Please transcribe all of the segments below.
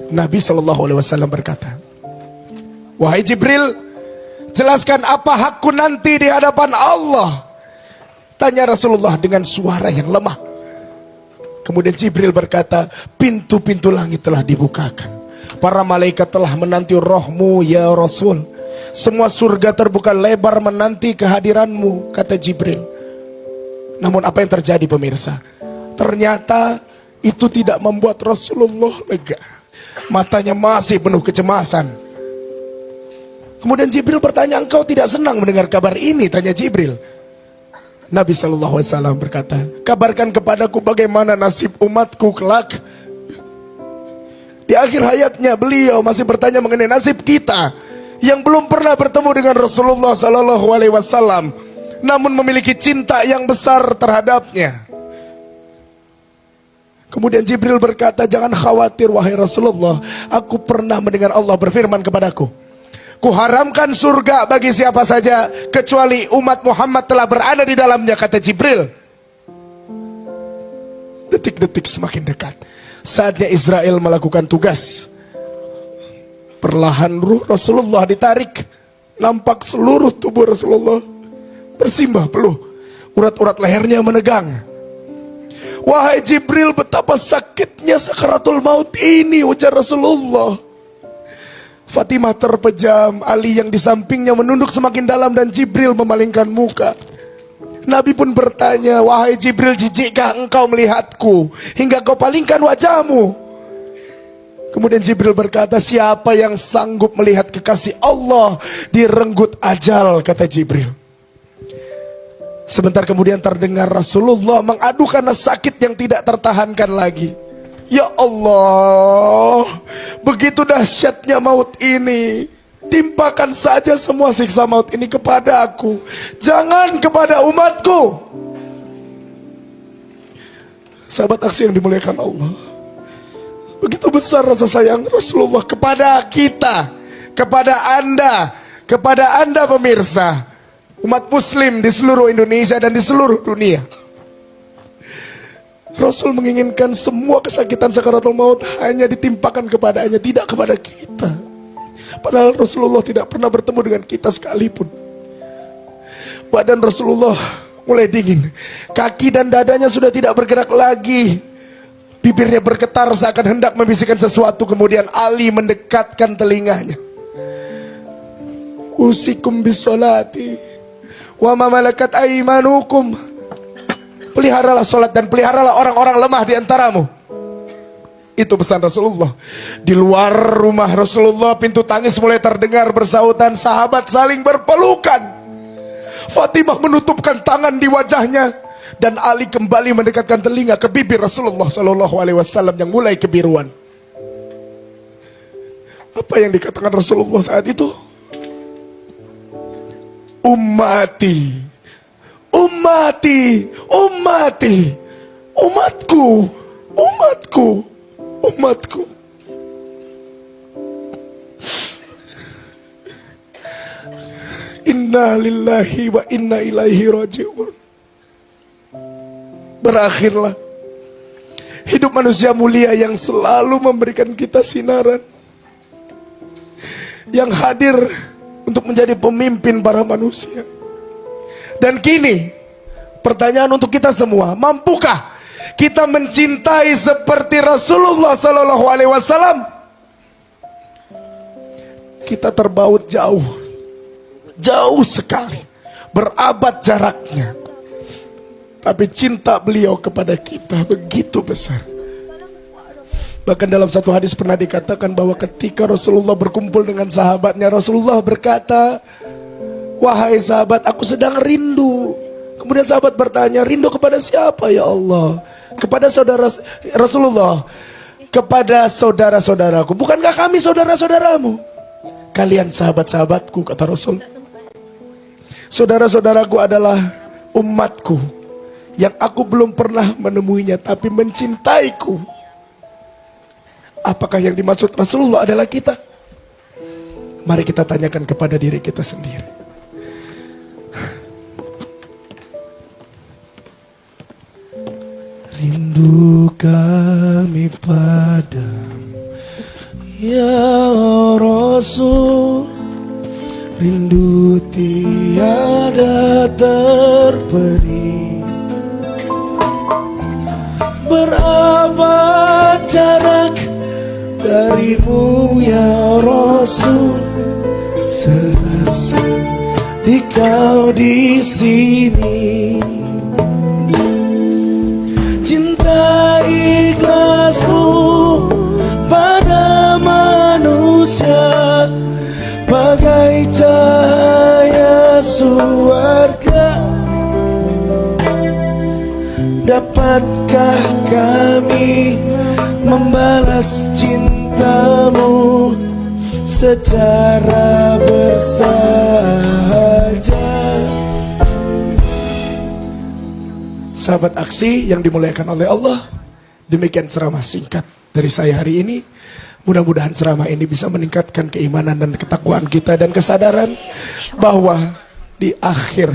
Nabi SAW berkata, wahai Jibril, jelaskan apa hakku nanti di hadapan Allah. Tanya Rasulullah dengan suara yang lemah. Kemudian Jibril berkata, pintu-pintu langit telah dibukakan, para malaikat telah menanti rohmu ya Rasul, semua surga terbuka lebar menanti kehadiranmu, kata Jibril. Namun apa yang terjadi pemirsa? Ternyata itu tidak membuat Rasulullah lega. Matanya masih penuh kecemasan. Kemudian Jibril bertanya, engkau tidak senang mendengar kabar ini? Tanya Jibril. Nabi SAW berkata, kabarkan kepadaku bagaimana nasib umatku kelak. Di akhir hayatnya beliau masih bertanya mengenai nasib kita yang belum pernah bertemu dengan Rasulullah SAW, namun memiliki cinta yang besar terhadapnya. Kemudian Jibril berkata, jangan khawatir wahai Rasulullah, aku pernah mendengar Allah berfirman kepadaku, kuharamkan surga bagi siapa saja kecuali umat Muhammad telah berada di dalamnya, kata Jibril. Detik-detik semakin dekat. Saatnya Israel melakukan tugas. Perlahan ruh Rasulullah ditarik. Nampak seluruh tubuh Rasulullah bersimbah peluh. Urat-urat lehernya menegang. Wahai Jibril, betapa sakitnya sakaratul maut ini, ujar Rasulullah. Fatimah terpejam, Ali yang di sampingnya menunduk semakin dalam dan Jibril memalingkan muka. Nabi pun bertanya, wahai Jibril, jijikkah engkau melihatku hingga kau palingkan wajahmu? Kemudian Jibril berkata, siapa yang sanggup melihat kekasih Allah direnggut ajal, kata Jibril. Sebentar kemudian terdengar Rasulullah mengadu karena sakit yang tidak tertahankan lagi. Ya Allah, begitu dahsyatnya maut ini. Timpakan saja semua siksa maut ini kepada aku, jangan kepada umatku. Sahabat aksi yang dimuliakan Allah, begitu besar rasa sayang Rasulullah kepada kita, kepada anda pemirsa, umat muslim di seluruh Indonesia dan di seluruh dunia. Rasul menginginkan semua kesakitan sakaratul maut hanya ditimpakan kepadanya, tidak kepada kita. Padahal Rasulullah tidak pernah bertemu dengan kita sekalipun. Badan Rasulullah mulai dingin, kaki dan dadanya sudah tidak bergerak lagi. Bibirnya bergetar seakan hendak membisikkan sesuatu. Kemudian Ali mendekatkan telinganya. Usikum bisolati wa ma malakat aimanukum. Peliharalah sholat dan peliharalah orang-orang lemah di antaramu. Itu pesan Rasulullah. Di luar rumah Rasulullah, pintu tangis mulai terdengar bersautan, sahabat saling berpelukan. Fatimah menutupkan tangan di wajahnya dan Ali kembali mendekatkan telinga ke bibir Rasulullah SAW yang mulai kebiruan. Apa yang dikatakan Rasulullah saat itu? Ummati, ummati, ummati, umatku, umatku, umatku. Inna lillahi wa inna ilaihi raji'un. Berakhirlah hidup manusia mulia yang selalu memberikan kita sinaran, yang hadir untuk menjadi pemimpin para manusia. Dan kini pertanyaan untuk kita semua, mampukah kita mencintai seperti Rasulullah SAW? Kita terbaut jauh, jauh sekali, berabad jaraknya, tapi cinta beliau kepada kita begitu besar. Bahkan dalam satu hadis pernah dikatakan bahwa ketika Rasulullah berkumpul dengan sahabatnya, Rasulullah berkata, wahai sahabat, aku sedang rindu. Kemudian sahabat bertanya, rindu kepada siapa ya Allah? Kepada saudara Rasulullah, kepada saudara-saudaraku. Bukankah kami saudara-saudaramu? Kalian sahabat-sahabatku, kata Rasul. Saudara-saudaraku adalah umatku yang aku belum pernah menemuinya tapi mencintaiku. Apakah yang dimaksud Rasulullah adalah kita? Mari kita tanyakan kepada diri kita sendiri. Rindu kami padamu Ya Rasul, rindu tiada terperi. Berapa jarak darimu ya Rasul, serasa di kau di sini. Cinta ikhlasmu pada manusia bagai cahaya surga. Dapatkah kami membalas cintamu secara bersahaja? Sahabat aksi yang dimuliakan oleh Allah, demikian ceramah singkat dari saya hari ini. Mudah-mudahan ceramah ini bisa meningkatkan keimanan dan ketakwaan kita dan kesadaran bahwa di akhir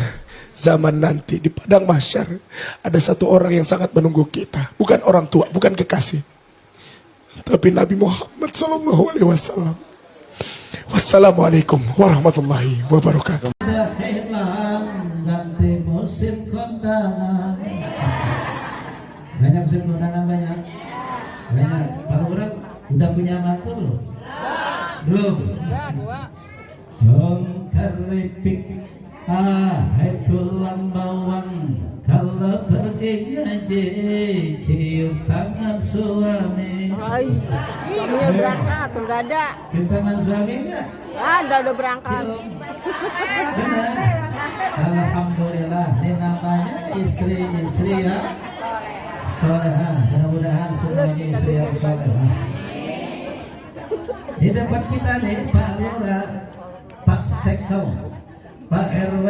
zaman nanti di padang mahsyar ada satu orang yang sangat menunggu kita, bukan orang tua, bukan kekasih, tapi Nabi Muhammad SAW. Wassalamualaikum warahmatullahi wabarakatuh. Ganti musim kondangan. Banyak musim kondangan, banyak. Kalau orang udah punya mantu belum? Belum. Dong keripik, hai tulang bawang. Kalau pergi ngaji, cium tangan suami. Suaminya berangkat, tuh gak ada. Cium tangan suami enggak? Ada, udah berangkat. Benar. Alhamdulillah, ini namanya istri-istri yang solehah. Mudah-mudahan semuanya istri yang solehah. Di depan kita nih Pak Lurah, Pak Sekel, Pak RW,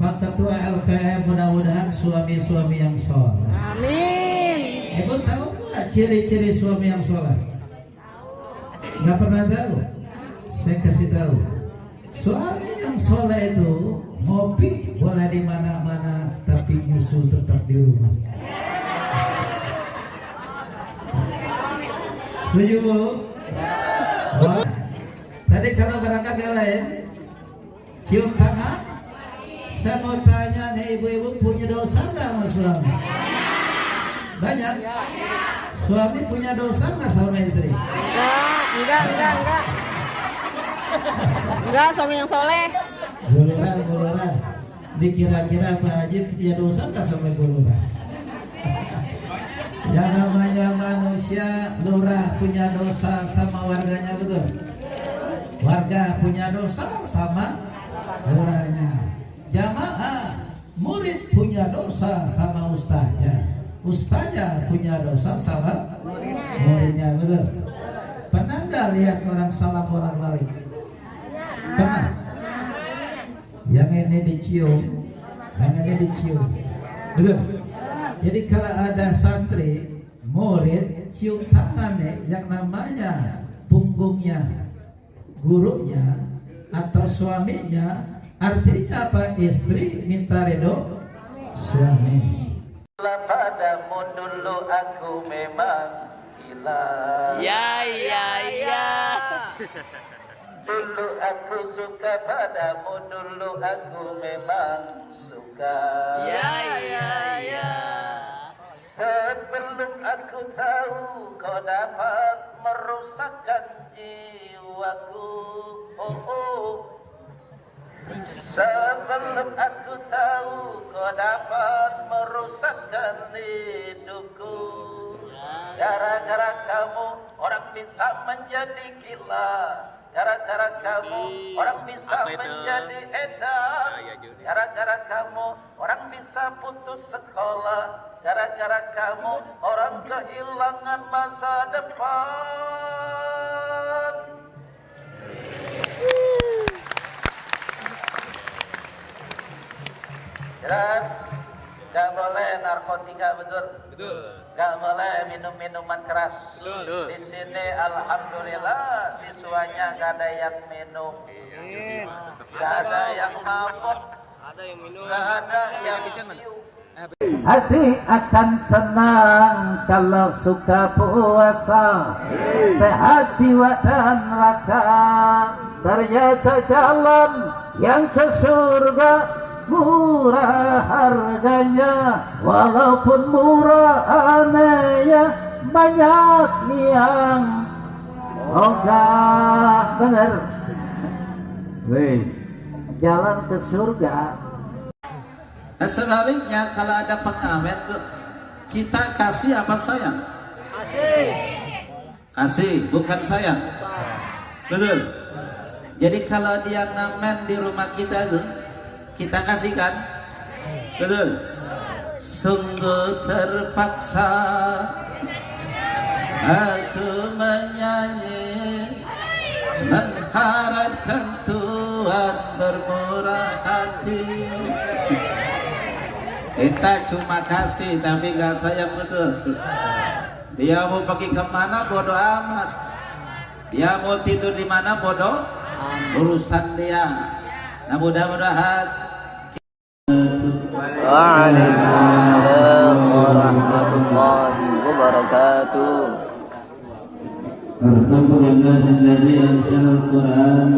Pak Ketua LVM, mudah-mudahan suami-suami yang soleh. Amin. Ibu tahu nggak ciri-ciri suami yang soleh? Nggak pernah tahu? Saya kasih tahu. Suami yang soleh itu ngopi boleh di mana-mana, tapi musuh tetap di rumah. Setuju Bu? Oh. Tadi kalau berangkat ke lain, cium tangan. Saya mau tanya nih ibu-ibu, punya dosa nggak sama suami? Banyak. Suami punya dosa nggak sama istri? Enggak. Enggak, suami yang soleh. Gulurah. Dikira-kira Pak Haji punya dosa nggak sama gulurah? Yang namanya manusia, lurah punya dosa sama warganya, betul? Warga punya dosa sama lurahnya. Jamaah, murid punya dosa sama ustaznya. Ustaznya punya dosa sama muridnya, betul? Pernah nggak lihat orang salah bolak-balik? Pernah? Yang ini dicium, yang ini dicium, betul? Jadi kalau ada santri, murid cium tangannya yang namanya punggungnya gurunya atau suaminya, artinya apa? Istri minta ridho suami. Padamu dulu aku memang gila. Ya. Dulu aku suka padamu, dulu aku memang suka. Ya. Sebelum aku tahu kau dapat merusakkan jiwaku. Sebelum aku tahu kau dapat merusakkan hidupku. Gara-gara kamu orang bisa menjadi gila. Gara-gara kamu orang bisa menjadi edan. Gara-gara kamu orang bisa putus sekolah. Gara-gara kamu orang kehilangan masa depan. Jelas, gak boleh narkotika, betul? Gak boleh minum-minuman keras. Di sini alhamdulillah siswanya gak ada yang minum, gak ada yang mabuk, gak ada yang cium. hati akan tenang kalau suka puasa, sehat jiwa dan raga. Ternyata jalan yang ke surga murah harganya, walaupun murah anehnya banyak yang ogah. Bener. Wih, jalan ke surga. Nah, sebaliknya kalau ada pengamen tuh kita kasih apa sayang? Kasih, bukan sayang. Betul. Jadi kalau dia ngamen di rumah kita tuh kita kasihkan. Betul. Sungguh terpaksa aku menyanyi mengharapkan Tuhan bermurah hati. Kita cuma kasih tapi nggak sayang. Betul. Dia mau pergi kemana bodoh amat, dia mau tidur di mana bodoh urusan dia. Nah, mudah-mudahan Waalaikumsalam warahmatullahi wabarakatuh. Alhamdulillahilladzi anzalal Qur'an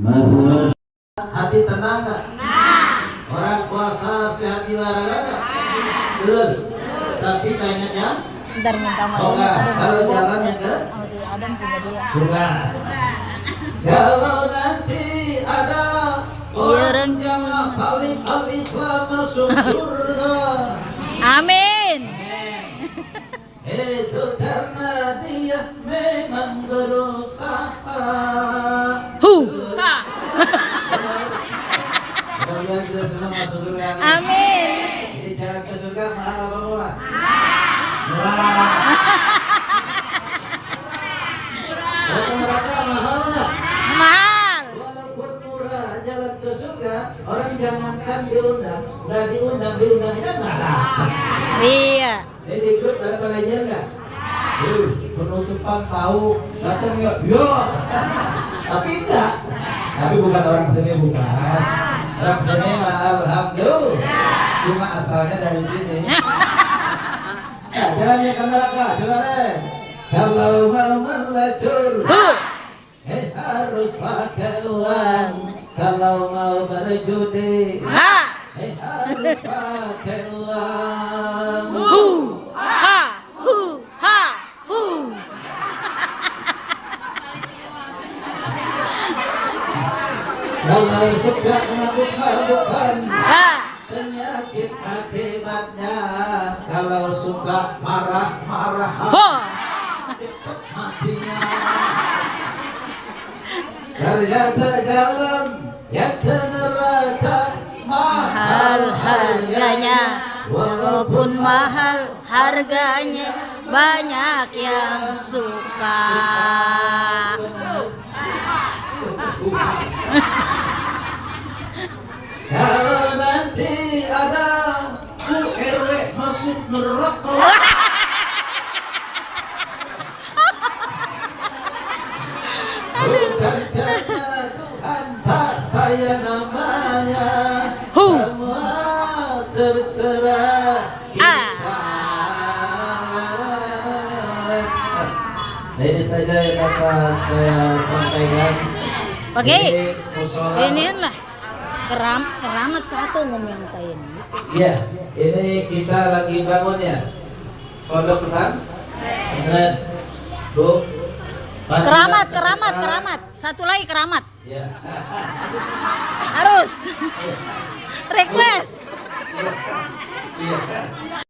ma huwa. Hati tenang enggak? Orang puasa sehat jiwa raga enggak? Betul. Tapi kayaknya Ntar minta maaf. oh enggak, kalau jalannya ke Si Adam punya dia. surga. Kalau nanti ada orang yang paling al-Islam masuk surga, Amin. itu karena dia memang berusaha. Ha. Mudah-mudahan kita semua masuk surga. Amin. Jadi jalan ke surga mahal apa murah? Murah. Kalau ke neraka mahal nggak? Mahal. Walaupun murah jalan ke surga, orang jangankan diundang, nggak diundangnya marah. Iya. Jadi ikut ada pengajian nggak? Penutupan tahu datang nggak? Yo. Tapi enggak. Tapi bukan orang sini, bukan. Orang sini mah alhamdulillah. Cuma asalnya dari sini. Nah, jalannya ke neraka, coba deh. Kalau mau melacur, harus pakai uang. Kalau mau berjudi, Ha. harus pakai uang. Ha. Ha. Kalau suka mabuk-mabukan, Ha. penyakit akibatnya. Kalau suka marah-marah, Ho. cepat matinya. Ternyata jalan yang ke neraka Mahal harganya, walaupun mahal harganya, banyak yang suka. Kalau nanti ada RW masuk neraka, bukan karena Tuhan tak sayang namanya, semua terserah kita. Nah, ini saja yang dapat saya sampaikan. Oke. Jadi, musola- Ini lah keramat satu ngomentain. Iya, ini kita lagi bangun ya. Pondok pesan. Benar. Bu. Keramat. Satu lagi keramat. Ya. Harus. Request. Iya.